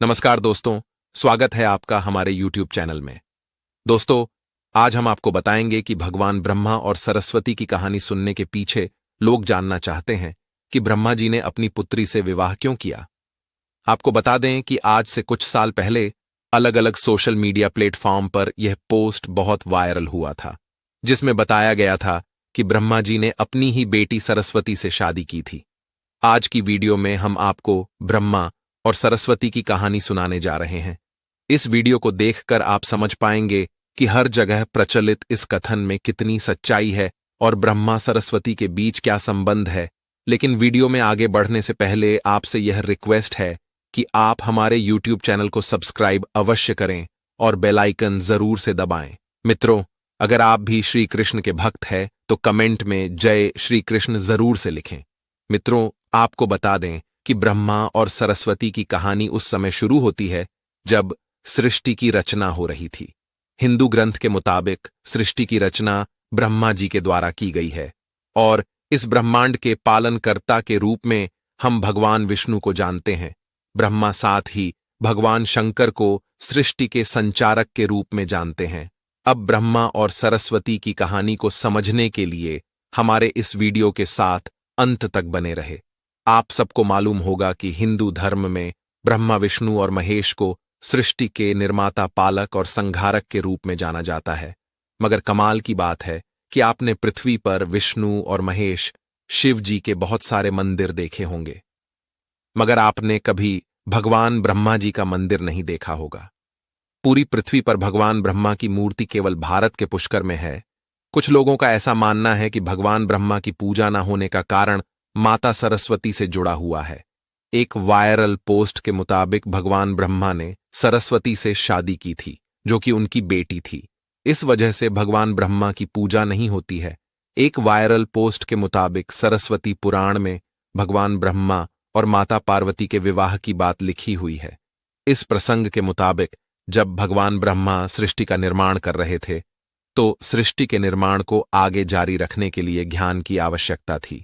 नमस्कार दोस्तों, स्वागत है आपका हमारे YouTube चैनल में। दोस्तों, आज हम आपको बताएंगे कि भगवान ब्रह्मा और सरस्वती की कहानी सुनने के पीछे लोग जानना चाहते हैं कि ब्रह्मा जी ने अपनी पुत्री से विवाह क्यों किया। आपको बता दें कि आज से कुछ साल पहले अलग अलग सोशल मीडिया प्लेटफॉर्म पर यह पोस्ट बहुत वायरल हुआ था, जिसमें बताया गया था कि ब्रह्मा जी ने अपनी ही बेटी सरस्वती से शादी की थी। आज की वीडियो में हम आपको ब्रह्मा और सरस्वती की कहानी सुनाने जा रहे हैं। इस वीडियो को देखकर आप समझ पाएंगे कि हर जगह प्रचलित इस कथन में कितनी सच्चाई है और ब्रह्मा सरस्वती के बीच क्या संबंध है। लेकिन वीडियो में आगे बढ़ने से पहले आपसे यह रिक्वेस्ट है कि आप हमारे YouTube चैनल को सब्सक्राइब अवश्य करें और बेल आइकन जरूर से दबाएं। मित्रों, अगर आप भी श्री कृष्ण के भक्त हैं तो कमेंट में जय श्री कृष्ण जरूर से लिखें। मित्रों, आपको बता दें कि ब्रह्मा और सरस्वती की कहानी उस समय शुरू होती है जब सृष्टि की रचना हो रही थी। हिंदू ग्रंथ के मुताबिक सृष्टि की रचना ब्रह्मा जी के द्वारा की गई है और इस ब्रह्मांड के पालनकर्ता के रूप में हम भगवान विष्णु को जानते हैं। ब्रह्मा साथ ही भगवान शंकर को सृष्टि के संचारक के रूप में जानते हैं। अब ब्रह्मा और सरस्वती की कहानी को समझने के लिए हमारे इस वीडियो के साथ अंत तक बने रहे। आप सबको मालूम होगा कि हिंदू धर्म में ब्रह्मा, विष्णु और महेश को सृष्टि के निर्माता, पालक और संहारक के रूप में जाना जाता है। मगर कमाल की बात है कि आपने पृथ्वी पर विष्णु और महेश, शिव जी के बहुत सारे मंदिर देखे होंगे, मगर आपने कभी भगवान ब्रह्मा जी का मंदिर नहीं देखा होगा। पूरी पृथ्वी पर भगवान ब्रह्मा की मूर्ति केवल भारत के पुष्कर में है। कुछ लोगों का ऐसा मानना है कि भगवान ब्रह्मा की पूजा न होने का कारण माता सरस्वती से जुड़ा हुआ है। एक वायरल पोस्ट के मुताबिक भगवान ब्रह्मा ने सरस्वती से शादी की थी, जो कि उनकी बेटी थी। इस वजह से भगवान ब्रह्मा की पूजा नहीं होती है। एक वायरल पोस्ट के मुताबिक सरस्वती पुराण में भगवान ब्रह्मा और माता पार्वती के विवाह की बात लिखी हुई है। इस प्रसंग के मुताबिक जब भगवान ब्रह्मा सृष्टि का निर्माण कर रहे थे तो सृष्टि के निर्माण को आगे जारी रखने के लिए ज्ञान की आवश्यकता थी।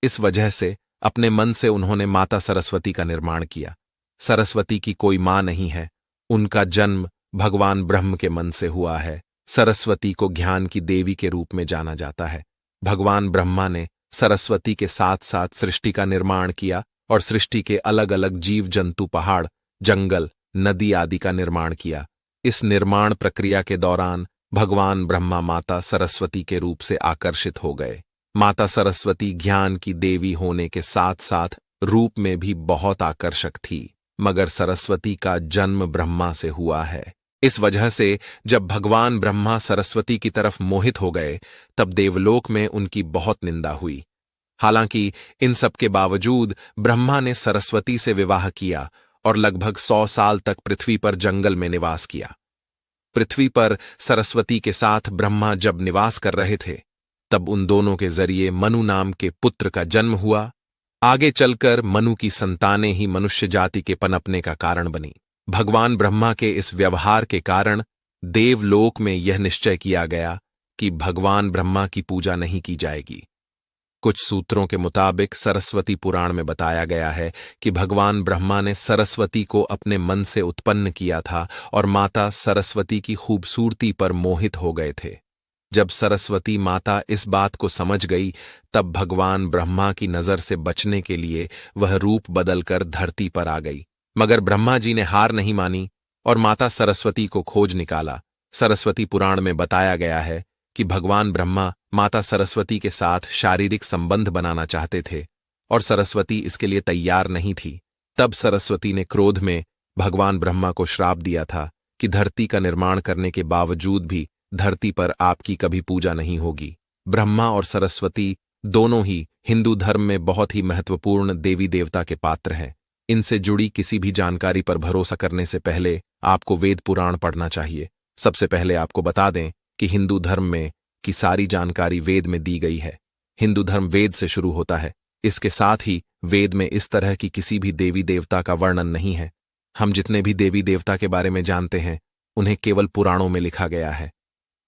इस वजह से अपने मन से उन्होंने माता सरस्वती का निर्माण किया। सरस्वती की कोई मां नहीं है, उनका जन्म भगवान ब्रह्म के मन से हुआ है। सरस्वती को ज्ञान की देवी के रूप में जाना जाता है। भगवान ब्रह्मा ने सरस्वती के साथ साथ सृष्टि का निर्माण किया और सृष्टि के अलग अलग जीव जंतु, पहाड़, जंगल, नदी आदि का निर्माण किया। इस निर्माण प्रक्रिया के दौरान भगवान ब्रह्मा माता सरस्वती के रूप से आकर्षित हो गए। माता सरस्वती ज्ञान की देवी होने के साथ साथ रूप में भी बहुत आकर्षक थी, मगर सरस्वती का जन्म ब्रह्मा से हुआ है। इस वजह से जब भगवान ब्रह्मा सरस्वती की तरफ मोहित हो गए तब देवलोक में उनकी बहुत निंदा हुई। हालांकि इन सब के बावजूद ब्रह्मा ने सरस्वती से विवाह किया और लगभग 100 साल तक पृथ्वी पर जंगल में निवास किया। पृथ्वी पर सरस्वती के साथ ब्रह्मा जब निवास कर रहे थे तब उन दोनों के जरिए मनु नाम के पुत्र का जन्म हुआ। आगे चलकर मनु की संतानें ही मनुष्य जाति के पनपने का कारण बनी। भगवान ब्रह्मा के इस व्यवहार के कारण देवलोक में यह निश्चय किया गया कि भगवान ब्रह्मा की पूजा नहीं की जाएगी। कुछ सूत्रों के मुताबिक सरस्वती पुराण में बताया गया है कि भगवान ब्रह्मा ने सरस्वती को अपने मन से उत्पन्न किया था और माता सरस्वती की खूबसूरती पर मोहित हो गए थे। जब सरस्वती माता इस बात को समझ गई तब भगवान ब्रह्मा की नजर से बचने के लिए वह रूप बदलकर धरती पर आ गई। मगर ब्रह्मा जी ने हार नहीं मानी और माता सरस्वती को खोज निकाला। सरस्वती पुराण में बताया गया है कि भगवान ब्रह्मा माता सरस्वती के साथ शारीरिक संबंध बनाना चाहते थे और सरस्वती इसके लिए तैयार नहीं थी। तब सरस्वती ने क्रोध में भगवान ब्रह्मा को श्राप दिया था कि धरती का निर्माण करने के बावजूद भी धरती पर आपकी कभी पूजा नहीं होगी। ब्रह्मा और सरस्वती दोनों ही हिंदू धर्म में बहुत ही महत्वपूर्ण देवी देवता के पात्र हैं। इनसे जुड़ी किसी भी जानकारी पर भरोसा करने से पहले आपको वेद पुराण पढ़ना चाहिए। सबसे पहले आपको बता दें कि हिंदू धर्म में की सारी जानकारी वेद में दी गई है। हिंदू धर्म वेद से शुरू होता है। इसके साथ ही वेद में इस तरह की किसी भी देवी देवता का वर्णन नहीं है। हम जितने भी देवी देवता के बारे में जानते हैं उन्हें केवल पुराणों में लिखा गया है।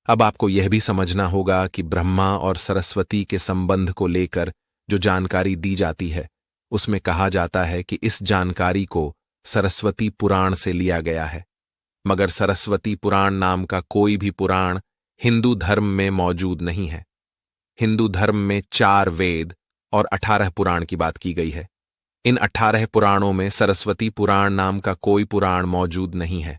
अब आपको यह भी समझना होगा कि ब्रह्मा और सरस्वती के संबंध को लेकर जो जानकारी दी जाती है उसमें कहा जाता है कि इस जानकारी को सरस्वती पुराण से लिया गया है, मगर सरस्वती पुराण नाम का कोई भी पुराण हिंदू धर्म में मौजूद नहीं है। हिंदू धर्म में 4 वेद और 18 पुराण की बात की गई है। इन 18 पुराणों में सरस्वती पुराण नाम का कोई पुराण मौजूद नहीं है।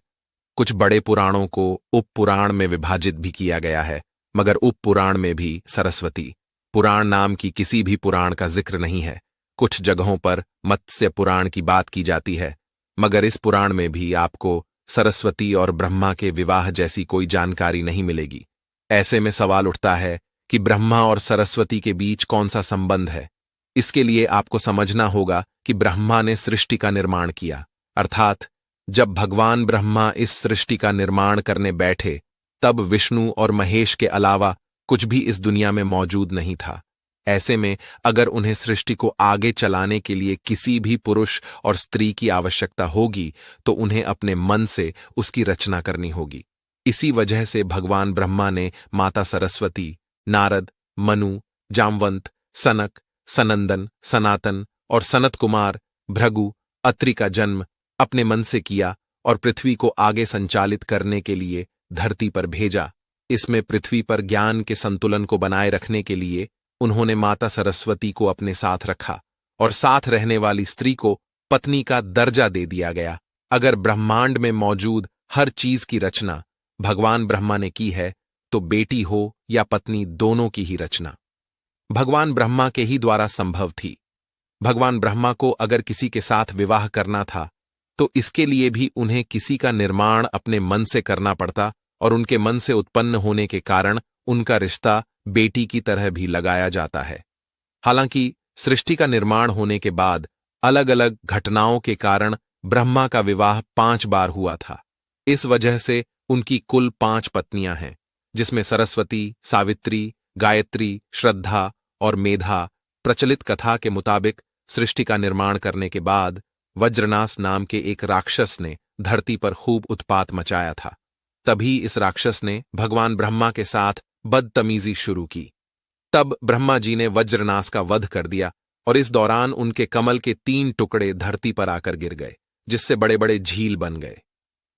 कुछ बड़े पुराणों को उप पुराण में विभाजित भी किया गया है, मगर उप पुराण में भी सरस्वती पुराण नाम की किसी भी पुराण का जिक्र नहीं है। कुछ जगहों पर मत्स्य पुराण की बात की जाती है, मगर इस पुराण में भी आपको सरस्वती और ब्रह्मा के विवाह जैसी कोई जानकारी नहीं मिलेगी। ऐसे में सवाल उठता है कि ब्रह्मा और सरस्वती के बीच कौन सा संबंध है। इसके लिए आपको समझना होगा कि ब्रह्मा ने सृष्टि का निर्माण किया, अर्थात जब भगवान ब्रह्मा इस सृष्टि का निर्माण करने बैठे तब विष्णु और महेश के अलावा कुछ भी इस दुनिया में मौजूद नहीं था। ऐसे में अगर उन्हें सृष्टि को आगे चलाने के लिए किसी भी पुरुष और स्त्री की आवश्यकता होगी तो उन्हें अपने मन से उसकी रचना करनी होगी। इसी वजह से भगवान ब्रह्मा ने माता सरस्वती, नारद, मनु, जामवंत, सनक, सनंदन, सनातन और सनत कुमार, भृगु, अत्रि का जन्म अपने मन से किया और पृथ्वी को आगे संचालित करने के लिए धरती पर भेजा। इसमें पृथ्वी पर ज्ञान के संतुलन को बनाए रखने के लिए उन्होंने माता सरस्वती को अपने साथ रखा और साथ रहने वाली स्त्री को पत्नी का दर्जा दे दिया गया। अगर ब्रह्मांड में मौजूद हर चीज की रचना भगवान ब्रह्मा ने की है तो बेटी हो या पत्नी दोनों की ही रचना भगवान ब्रह्मा के ही द्वारा संभव थी। भगवान ब्रह्मा को अगर किसी के साथ विवाह करना था तो इसके लिए भी उन्हें किसी का निर्माण अपने मन से करना पड़ता और उनके मन से उत्पन्न होने के कारण उनका रिश्ता बेटी की तरह भी लगाया जाता है। हालांकि सृष्टि का निर्माण होने के बाद अलग अलग घटनाओं के कारण ब्रह्मा का विवाह 5 बार हुआ था। इस वजह से उनकी कुल 5 पत्नियां हैं, जिसमें सरस्वती, सावित्री, गायत्री, श्रद्धा और मेधा। प्रचलित कथा के मुताबिक सृष्टि का निर्माण करने के बाद वज्रनास नाम के एक राक्षस ने धरती पर खूब उत्पात मचाया था। तभी इस राक्षस ने भगवान ब्रह्मा के साथ बदतमीजी शुरू की। तब ब्रह्मा जी ने वज्रनास का वध कर दिया और इस दौरान उनके कमल के 3 टुकड़े धरती पर आकर गिर गए, जिससे बड़े बड़े झील बन गए।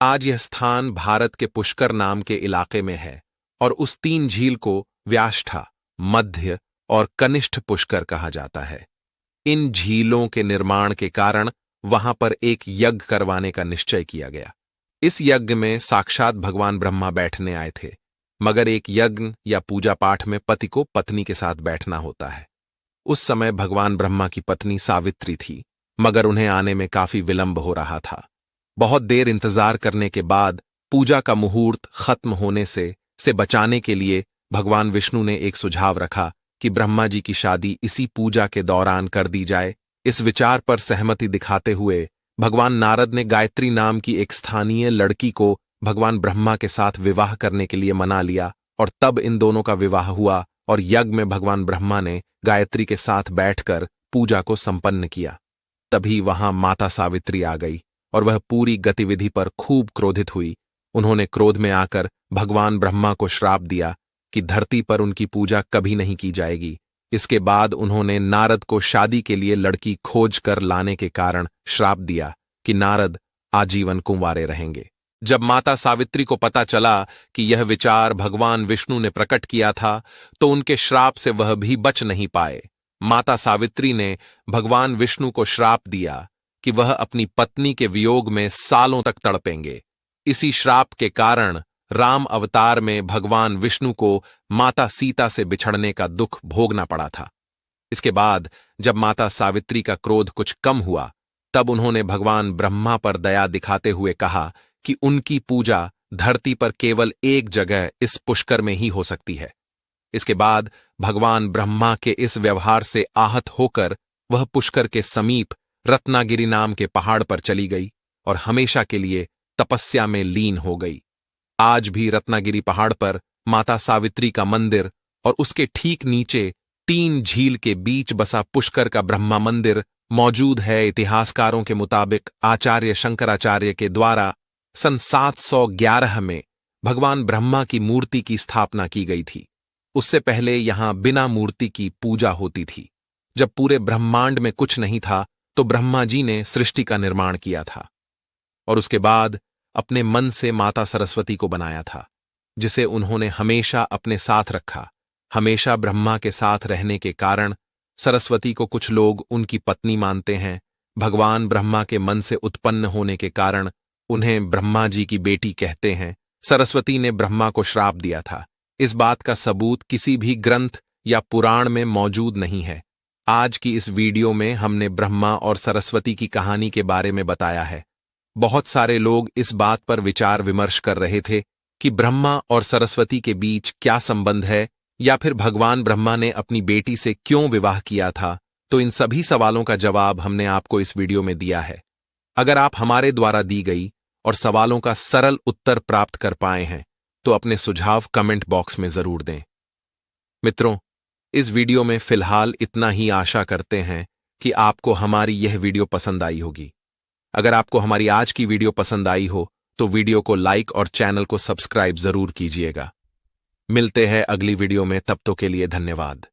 आज यह स्थान भारत के पुष्कर नाम के इलाके में है और उस 3 झील को व्याष्ठा, मध्य और कनिष्ठ पुष्कर कहा जाता है। इन झीलों के निर्माण के कारण वहां पर एक यज्ञ करवाने का निश्चय किया गया। इस यज्ञ में साक्षात भगवान ब्रह्मा बैठने आए थे, मगर एक यज्ञ या पूजा पाठ में पति को पत्नी के साथ बैठना होता है। उस समय भगवान ब्रह्मा की पत्नी सावित्री थी, मगर उन्हें आने में काफी विलंब हो रहा था। बहुत देर इंतजार करने के बाद पूजा का मुहूर्त खत्म होने से बचाने के लिए भगवान विष्णु ने एक सुझाव रखा कि ब्रह्मा जी की शादी इसी पूजा के दौरान कर दी जाए। इस विचार पर सहमति दिखाते हुए भगवान नारद ने गायत्री नाम की एक स्थानीय लड़की को भगवान ब्रह्मा के साथ विवाह करने के लिए मना लिया और तब इन दोनों का विवाह हुआ और यज्ञ में भगवान ब्रह्मा ने गायत्री के साथ बैठकर पूजा को संपन्न किया। तभी वहां माता सावित्री आ गई और वह पूरी गतिविधि पर खूब क्रोधित हुई। उन्होंने क्रोध में आकर भगवान ब्रह्मा को श्राप दिया कि धरती पर उनकी पूजा कभी नहीं की जाएगी। इसके बाद उन्होंने नारद को शादी के लिए लड़की खोज कर लाने के कारण श्राप दिया कि नारद आजीवन कुंवारे रहेंगे। जब माता सावित्री को पता चला कि यह विचार भगवान विष्णु ने प्रकट किया था तो उनके श्राप से वह भी बच नहीं पाए। माता सावित्री ने भगवान विष्णु को श्राप दिया कि वह अपनी पत्नी के वियोग में सालों तक तड़पेंगे। इसी श्राप के कारण राम अवतार में भगवान विष्णु को माता सीता से बिछड़ने का दुख भोगना पड़ा था। इसके बाद जब माता सावित्री का क्रोध कुछ कम हुआ तब उन्होंने भगवान ब्रह्मा पर दया दिखाते हुए कहा कि उनकी पूजा धरती पर केवल एक जगह इस पुष्कर में ही हो सकती है। इसके बाद भगवान ब्रह्मा के इस व्यवहार से आहत होकर वह पुष्कर के समीप रत्नागिरी नाम के पहाड़ पर चली गई और हमेशा के लिए तपस्या में लीन हो गई। आज भी रत्नागिरी पहाड़ पर माता सावित्री का मंदिर और उसके ठीक नीचे 3 झील के बीच बसा पुष्कर का ब्रह्मा मंदिर मौजूद है। इतिहासकारों के मुताबिक आचार्य शंकराचार्य के द्वारा सन 711 में भगवान ब्रह्मा की मूर्ति की स्थापना की गई थी। उससे पहले यहां बिना मूर्ति की पूजा होती थी। जब पूरे ब्रह्मांड में कुछ नहीं था तो ब्रह्मा जी ने सृष्टि का निर्माण किया था। और उसके बाद अपने मन से माता सरस्वती को बनाया था, जिसे उन्होंने हमेशा अपने साथ रखा। हमेशा ब्रह्मा के साथ रहने के कारण सरस्वती को कुछ लोग उनकी पत्नी मानते हैं। भगवान ब्रह्मा के मन से उत्पन्न होने के कारण उन्हें ब्रह्मा जी की बेटी कहते हैं। सरस्वती ने ब्रह्मा को श्राप दिया था। इस बात का सबूत किसी भी ग्रंथ या पुराण में मौजूद नहीं है। आज की इस वीडियो में हमने ब्रह्मा और सरस्वती की कहानी के बारे में बताया है। बहुत सारे लोग इस बात पर विचार विमर्श कर रहे थे कि ब्रह्मा और सरस्वती के बीच क्या संबंध है, या फिर भगवान ब्रह्मा ने अपनी बेटी से क्यों विवाह किया था। तो इन सभी सवालों का जवाब हमने आपको इस वीडियो में दिया है। अगर आप हमारे द्वारा दी गई और सवालों का सरल उत्तर प्राप्त कर पाए हैं तो अपने सुझाव कमेंट बॉक्स में जरूर दें। मित्रों, इस वीडियो में फिलहाल इतना ही। आशा करते हैं कि आपको हमारी यह वीडियो पसंद आई होगी। अगर आपको हमारी आज की वीडियो पसंद आई हो तो वीडियो को लाइक और चैनल को सब्सक्राइब जरूर कीजिएगा। मिलते हैं अगली वीडियो में, तब तक के लिए धन्यवाद।